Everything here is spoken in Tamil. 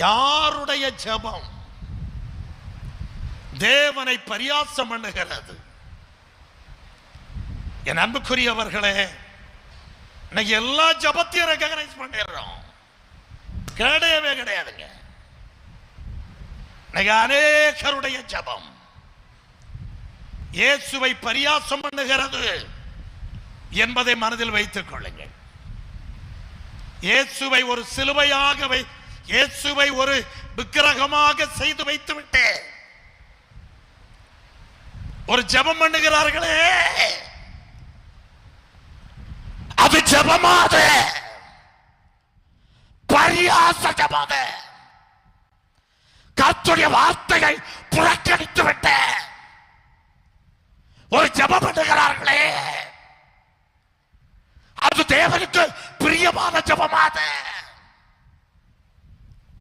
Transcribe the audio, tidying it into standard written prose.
யாருடைய ஜெபம் தேவனை பரியாசம் பண்ணுகிறது? என் அன்புக்குரியவர்களே, இன்னைக்கு எல்லா ஜெபத்தையும் ரெகக்னைஸ் பண்ணிடுறோம். கிடையவே கிடையாதுங்க. இன்னைக்கு அநேகருடைய ஜெபம் இயேசுவை பரியாசம் பண்ணுகிறது என்பதை மனதில் வைத்துக் கொள்ளுங்கள். இயேசுவை ஒரு சிலுவையாக இயேசுவை ஒரு விக்கிரகமாக செய்து வைத்து விட்டு ஒரு ஜெபம் பண்ணுகிறார்களே, அது ஜெபமாது, பரியாச ஜெபமாது. கர்த்தருடைய வார்த்தையை புறக்கணித்து விட்டு ஒரு ஜெபம் பண்ணுகிறார்களே, அது தேவனுக்கு பிரியமான ஜெபமாது.